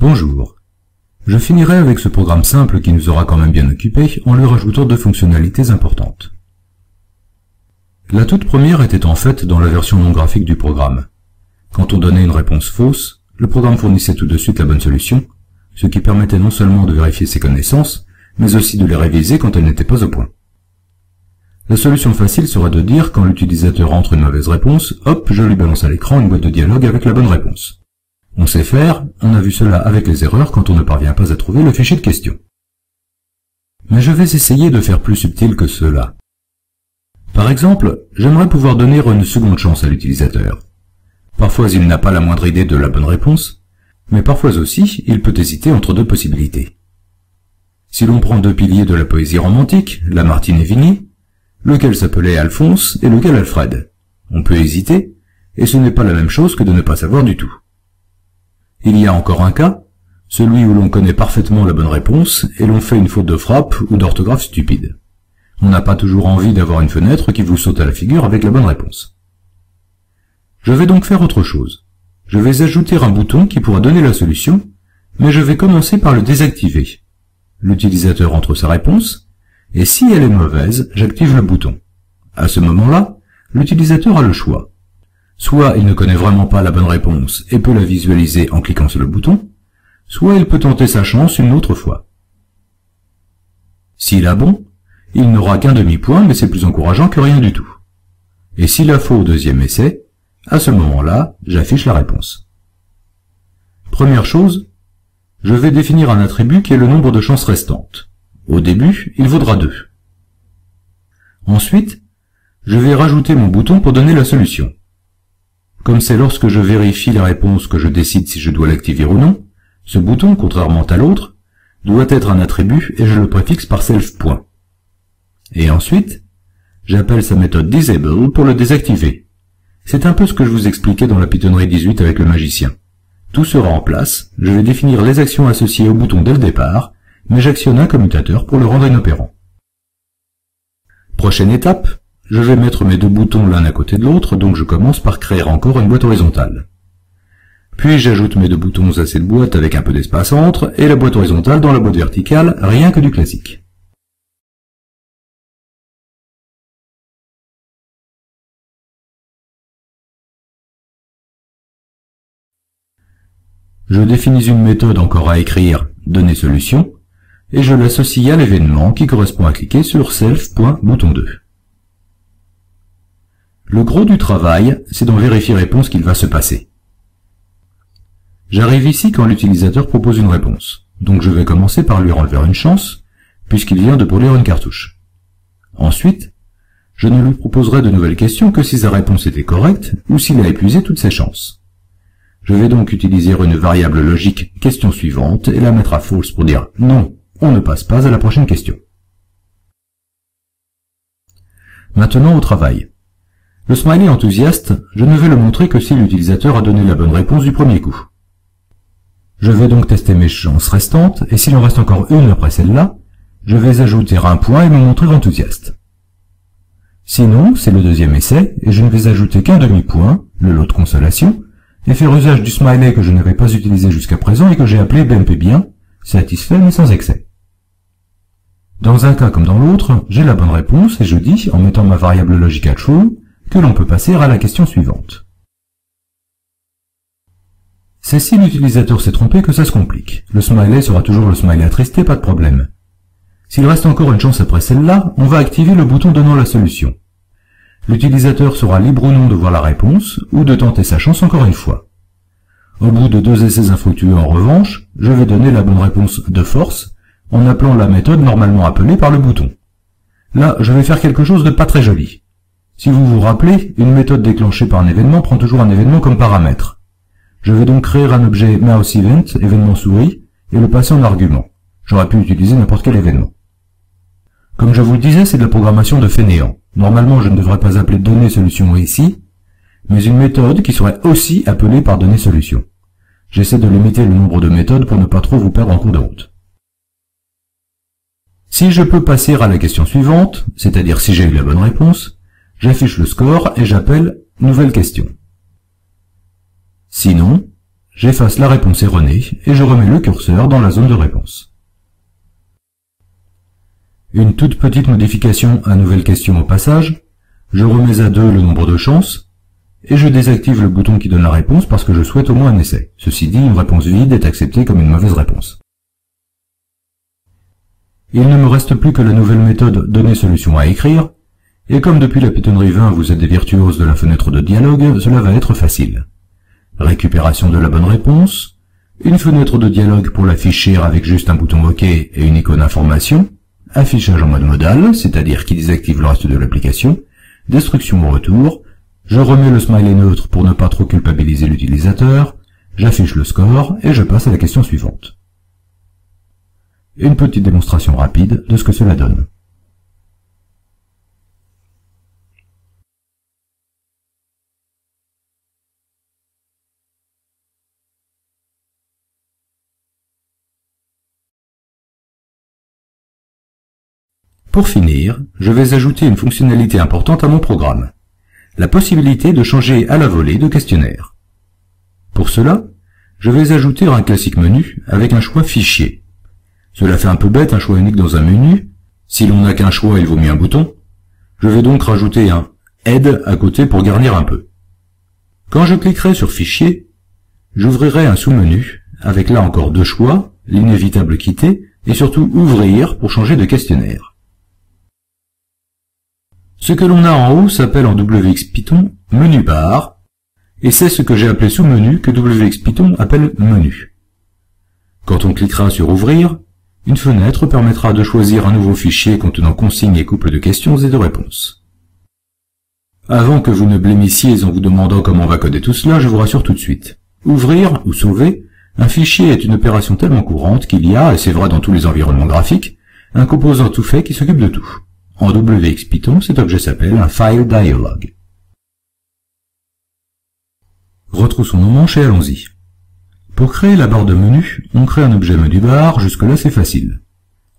Bonjour. Je finirai avec ce programme simple qui nous aura quand même bien occupé en lui rajoutant deux fonctionnalités importantes. La toute première était en fait dans la version non graphique du programme. Quand on donnait une réponse fausse, le programme fournissait tout de suite la bonne solution, ce qui permettait non seulement de vérifier ses connaissances, mais aussi de les réviser quand elles n'étaient pas au point. La solution facile serait de dire quand l'utilisateur entre une mauvaise réponse, hop, je lui balance à l'écran une boîte de dialogue avec la bonne réponse. On sait faire, on a vu cela avec les erreurs quand on ne parvient pas à trouver le fichier de question. Mais je vais essayer de faire plus subtil que cela. Par exemple, j'aimerais pouvoir donner une seconde chance à l'utilisateur. Parfois il n'a pas la moindre idée de la bonne réponse, mais parfois aussi il peut hésiter entre deux possibilités. Si l'on prend deux piliers de la poésie romantique, Lamartine et Vigny, lequel s'appelait Alphonse et lequel Alfred, on peut hésiter, et ce n'est pas la même chose que de ne pas savoir du tout. Il y a encore un cas, celui où l'on connaît parfaitement la bonne réponse et l'on fait une faute de frappe ou d'orthographe stupide. On n'a pas toujours envie d'avoir une fenêtre qui vous saute à la figure avec la bonne réponse. Je vais donc faire autre chose. Je vais ajouter un bouton qui pourra donner la solution, mais je vais commencer par le désactiver. L'utilisateur entre sa réponse, et si elle est mauvaise, j'active le bouton. À ce moment-là, l'utilisateur a le choix. Soit il ne connaît vraiment pas la bonne réponse et peut la visualiser en cliquant sur le bouton, soit il peut tenter sa chance une autre fois. S'il a bon, il n'aura qu'un demi-point, mais c'est plus encourageant que rien du tout. Et s'il a faux au deuxième essai, à ce moment-là, j'affiche la réponse. Première chose, je vais définir un attribut qui est le nombre de chances restantes. Au début, il vaudra 2. Ensuite, je vais rajouter mon bouton pour donner la solution. Comme c'est lorsque je vérifie la réponse que je décide si je dois l'activer ou non, ce bouton, contrairement à l'autre, doit être un attribut et je le préfixe par self. Et ensuite, j'appelle sa méthode disable pour le désactiver. C'est un peu ce que je vous expliquais dans la Pythonnerie 18 avec le magicien. Tout sera en place, je vais définir les actions associées au bouton dès le départ, mais j'actionne un commutateur pour le rendre inopérant. Prochaine étape, je vais mettre mes deux boutons l'un à côté de l'autre, donc je commence par créer encore une boîte horizontale. Puis j'ajoute mes deux boutons à cette boîte avec un peu d'espace entre, et la boîte horizontale dans la boîte verticale, rien que du classique. Je définis une méthode encore à écrire, donner solution, et je l'associe à l'événement qui correspond à cliquer sur self.bouton 2. Le gros du travail, c'est d'en vérifier réponse qu'il va se passer. J'arrive ici quand l'utilisateur propose une réponse, donc je vais commencer par lui enlever une chance, puisqu'il vient de brûler une cartouche. Ensuite, je ne lui proposerai de nouvelles questions que si sa réponse était correcte ou s'il a épuisé toutes ses chances. Je vais donc utiliser une variable logique question suivante et la mettre à false pour dire non, on ne passe pas à la prochaine question. Maintenant au travail. Le smiley enthousiaste, je ne vais le montrer que si l'utilisateur a donné la bonne réponse du premier coup. Je vais donc tester mes chances restantes, et s'il en reste encore une après celle-là, je vais ajouter un point et me montrer enthousiaste. Sinon, c'est le deuxième essai, et je ne vais ajouter qu'un demi-point, le lot de consolation, et faire usage du smiley que je n'avais pas utilisé jusqu'à présent et que j'ai appelé BMP bien, satisfait mais sans excès. Dans un cas comme dans l'autre, j'ai la bonne réponse et je dis, en mettant ma variable logique à true, que l'on peut passer à la question suivante. C'est si l'utilisateur s'est trompé que ça se complique. Le smiley sera toujours le smiley attristé, pas de problème. S'il reste encore une chance après celle-là, on va activer le bouton donnant la solution. L'utilisateur sera libre ou non de voir la réponse, ou de tenter sa chance encore une fois. Au bout de 2 essais infructueux en revanche, je vais donner la bonne réponse de force, en appelant la méthode normalement appelée par le bouton. Là, je vais faire quelque chose de pas très joli. Si vous vous rappelez, une méthode déclenchée par un événement prend toujours un événement comme paramètre. Je vais donc créer un objet mouseEvent, événement souris, et le passer en argument. J'aurais pu utiliser n'importe quel événement. Comme je vous le disais, c'est de la programmation de fainéant. Normalement, je ne devrais pas appeler donner solution ici, mais une méthode qui serait aussi appelée par donner solution. J'essaie de limiter le nombre de méthodes pour ne pas trop vous perdre en cours de route. Si je peux passer à la question suivante, c'est-à-dire si j'ai eu la bonne réponse, j'affiche le score et j'appelle nouvelle question. Sinon, j'efface la réponse erronée et je remets le curseur dans la zone de réponse. Une toute petite modification à nouvelle question au passage, je remets à 2 le nombre de chances, et je désactive le bouton qui donne la réponse parce que je souhaite au moins un essai. Ceci dit, une réponse vide est acceptée comme une mauvaise réponse. Il ne me reste plus que la nouvelle méthode donner solution à écrire, et comme depuis la Pythonnerie 20 vous êtes des virtuoses de la fenêtre de dialogue, cela va être facile. Récupération de la bonne réponse, une fenêtre de dialogue pour l'afficher avec juste un bouton OK et une icône information, affichage en mode modal, c'est-à-dire qui désactive le reste de l'application, destruction au retour, je remets le smiley neutre pour ne pas trop culpabiliser l'utilisateur, j'affiche le score et je passe à la question suivante. Une petite démonstration rapide de ce que cela donne. Pour finir, je vais ajouter une fonctionnalité importante à mon programme, la possibilité de changer à la volée de questionnaire. Pour cela, je vais ajouter un classique menu avec un choix fichier. Cela fait un peu bête un choix unique dans un menu, si l'on n'a qu'un choix il vaut mieux un bouton. Je vais donc rajouter un aide à côté pour garnir un peu. Quand je cliquerai sur fichier, j'ouvrirai un sous-menu avec là encore 2 choix, l'inévitable quitter et surtout ouvrir pour changer de questionnaire. Ce que l'on a en haut s'appelle en WX Python menu bar, et c'est ce que j'ai appelé sous-menu que WX Python appelle menu. Quand on cliquera sur ouvrir, une fenêtre permettra de choisir un nouveau fichier contenant consignes et couples de questions et de réponses. Avant que vous ne blêmissiez en vous demandant comment on va coder tout cela, je vous rassure tout de suite. Ouvrir ou sauver, un fichier est une opération tellement courante qu'il y a, et c'est vrai dans tous les environnements graphiques, un composant tout fait qui s'occupe de tout. En WX Python, cet objet s'appelle un file dialog. Retroussons nos manches et allons-y. Pour créer la barre de menu, on crée un objet menu bar, jusque-là c'est facile.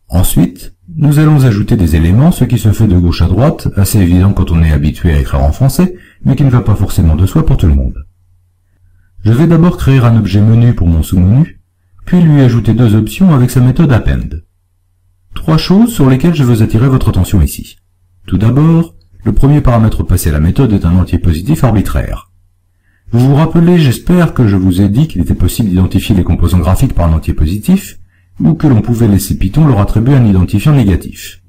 Ensuite, nous allons ajouter des éléments, ce qui se fait de gauche à droite, assez évident quand on est habitué à écrire en français, mais qui ne va pas forcément de soi pour tout le monde. Je vais d'abord créer un objet menu pour mon sous-menu, puis lui ajouter 2 options avec sa méthode append. 3 choses sur lesquelles je veux attirer votre attention ici. Tout d'abord, le premier paramètre passé à la méthode est un entier positif arbitraire. Vous vous rappelez, j'espère, que je vous ai dit qu'il était possible d'identifier les composants graphiques par un entier positif, ou que l'on pouvait laisser Python leur attribuer un identifiant négatif.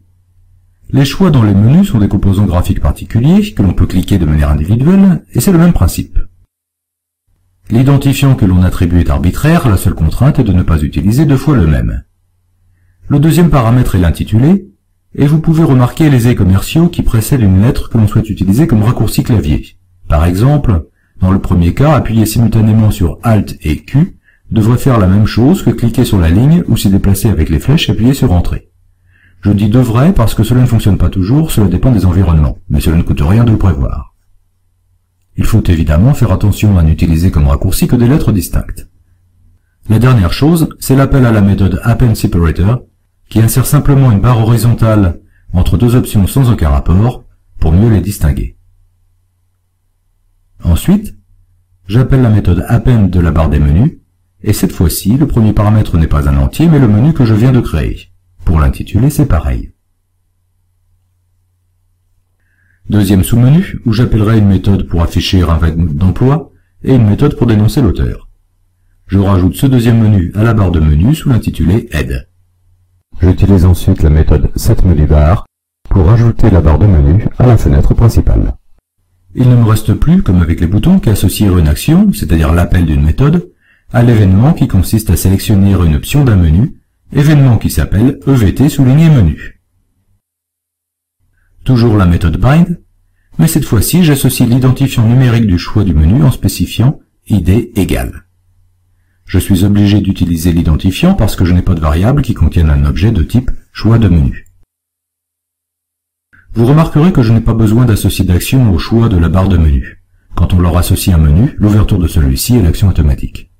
Les choix dans les menus sont des composants graphiques particuliers, que l'on peut cliquer de manière individuelle, et c'est le même principe. L'identifiant que l'on attribue est arbitraire, la seule contrainte est de ne pas utiliser 2 fois le même. Le deuxième paramètre est l'intitulé, et vous pouvez remarquer les et commerciaux qui précèdent une lettre que l'on souhaite utiliser comme raccourci clavier. Par exemple, dans le premier cas, appuyer simultanément sur Alt et Q devrait faire la même chose que cliquer sur la ligne ou s'y déplacer avec les flèches et appuyer sur Entrée. Je dis devrait parce que cela ne fonctionne pas toujours, cela dépend des environnements, mais cela ne coûte rien de le prévoir. Il faut évidemment faire attention à n'utiliser comme raccourci que des lettres distinctes. La dernière chose, c'est l'appel à la méthode append_separator, qui insère simplement une barre horizontale entre 2 options sans aucun rapport, pour mieux les distinguer. Ensuite, j'appelle la méthode append de la barre des menus, et cette fois-ci, le premier paramètre n'est pas un entier, mais le menu que je viens de créer. Pour l'intituler, c'est pareil. Deuxième sous-menu, où j'appellerai une méthode pour afficher un valide d'emploi, et une méthode pour dénoncer l'auteur. Je rajoute ce deuxième menu à la barre de menu sous l'intitulé Aide. J'utilise ensuite la méthode setMenuBar pour ajouter la barre de menu à la fenêtre principale. Il ne me reste plus, comme avec les boutons, qu'à associer une action, c'est-à-dire l'appel d'une méthode, à l'événement qui consiste à sélectionner une option d'un menu, événement qui s'appelle EVT souligné menu. Toujours la méthode bind, mais cette fois-ci j'associe l'identifiant numérique du choix du menu en spécifiant id égale. Je suis obligé d'utiliser l'identifiant parce que je n'ai pas de variable qui contienne un objet de type choix de menu. Vous remarquerez que je n'ai pas besoin d'associer d'action au choix de la barre de menu. Quand on leur associe un menu, l'ouverture de celui-ci est l'action automatique.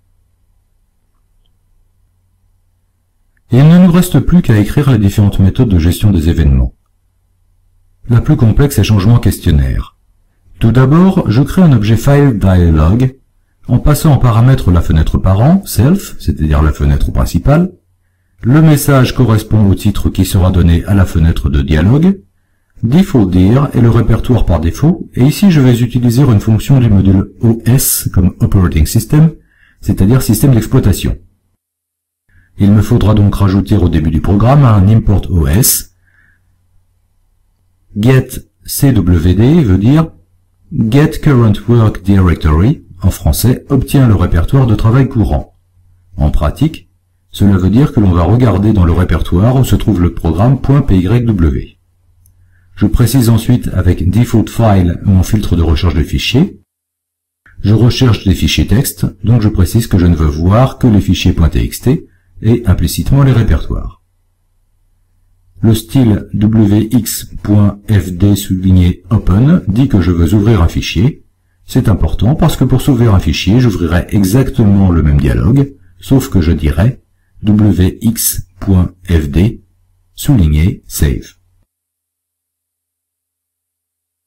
Il ne nous reste plus qu'à écrire les différentes méthodes de gestion des événements. La plus complexe est changement questionnaire. Tout d'abord, je crée un objet file dialog en passant en paramètre la fenêtre parent, self, c'est-à-dire la fenêtre principale. Le message correspond au titre qui sera donné à la fenêtre de dialogue. Default dir est le répertoire par défaut, et ici je vais utiliser une fonction du module OS comme Operating System, c'est-à-dire système d'exploitation. Il me faudra donc rajouter au début du programme un import OS. Get CWD veut dire Get Current Work Directory, en français, obtient le répertoire de travail courant. En pratique, cela veut dire que l'on va regarder dans le répertoire où se trouve le programme .pyw. Je précise ensuite avec Default File mon filtre de recherche de fichiers. Je recherche des fichiers texte, donc je précise que je ne veux voir que les fichiers .txt et implicitement les répertoires. Le style wx.fd_open dit que je veux ouvrir un fichier. C'est important parce que pour s'ouvrir un fichier, j'ouvrirai exactement le même dialogue, sauf que je dirai wx.fd_save.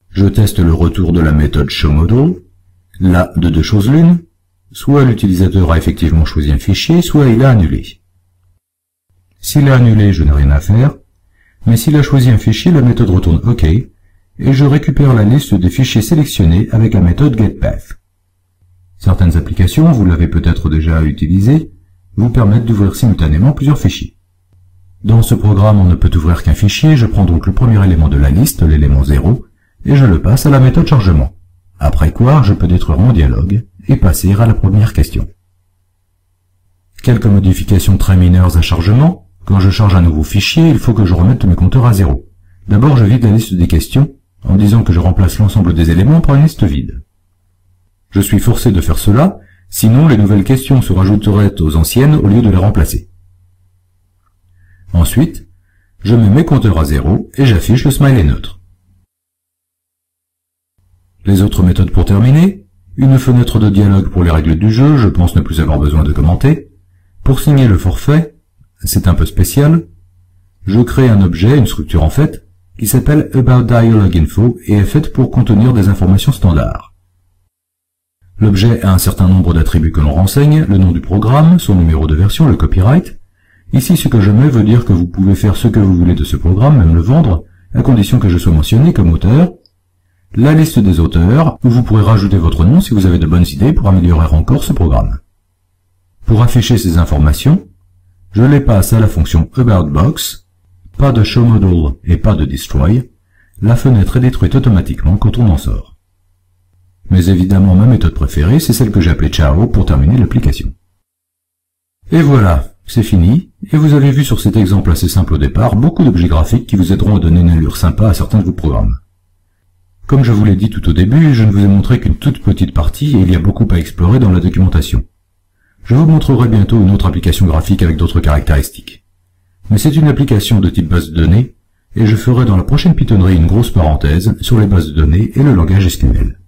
Je teste le retour de la méthode showModel. Là, de deux choses l'une, soit l'utilisateur a effectivement choisi un fichier, soit il a annulé. S'il a annulé, je n'ai rien à faire, mais s'il a choisi un fichier, la méthode retourne OK, et je récupère la liste des fichiers sélectionnés avec la méthode getPath. Certaines applications, vous l'avez peut-être déjà utilisé, vous permettent d'ouvrir simultanément plusieurs fichiers. Dans ce programme, on ne peut ouvrir qu'un fichier, je prends donc le premier élément de la liste, l'élément 0, et je le passe à la méthode chargement. Après quoi, je peux détruire mon dialogue et passer à la première question. Quelques modifications très mineures à chargement. Quand je charge un nouveau fichier, il faut que je remette tous mes compteurs à 0. D'abord, je vide la liste des questions, en disant que je remplace l'ensemble des éléments par une liste vide. Je suis forcé de faire cela, sinon les nouvelles questions se rajouteraient aux anciennes au lieu de les remplacer. Ensuite, je mets mes compteurs à 0 et j'affiche le smiley neutre. Les autres méthodes pour terminer, une fenêtre de dialogue pour les règles du jeu, je pense ne plus avoir besoin de commenter. Pour signer le forfait, c'est un peu spécial, je crée un objet, une structure en fait, qui s'appelle AboutDialogInfo et est faite pour contenir des informations standards. L'objet a un certain nombre d'attributs que l'on renseigne, le nom du programme, son numéro de version, le copyright. Ici, ce que je mets veut dire que vous pouvez faire ce que vous voulez de ce programme, même le vendre, à condition que je sois mentionné comme auteur. La liste des auteurs, où vous pourrez rajouter votre nom si vous avez de bonnes idées pour améliorer encore ce programme. Pour afficher ces informations, je les passe à la fonction AboutBox, pas de showModel et pas de destroy, la fenêtre est détruite automatiquement quand on en sort. Mais évidemment, ma méthode préférée, c'est celle que j'ai appelée Ciao pour terminer l'application. Et voilà, c'est fini, et vous avez vu sur cet exemple assez simple au départ, beaucoup d'objets graphiques qui vous aideront à donner une allure sympa à certains de vos programmes. Comme je vous l'ai dit tout au début, je ne vous ai montré qu'une toute petite partie et il y a beaucoup à explorer dans la documentation. Je vous montrerai bientôt une autre application graphique avec d'autres caractéristiques. Mais c'est une application de type base de données, et je ferai dans la prochaine Pythonnerie une grosse parenthèse sur les bases de données et le langage SQL.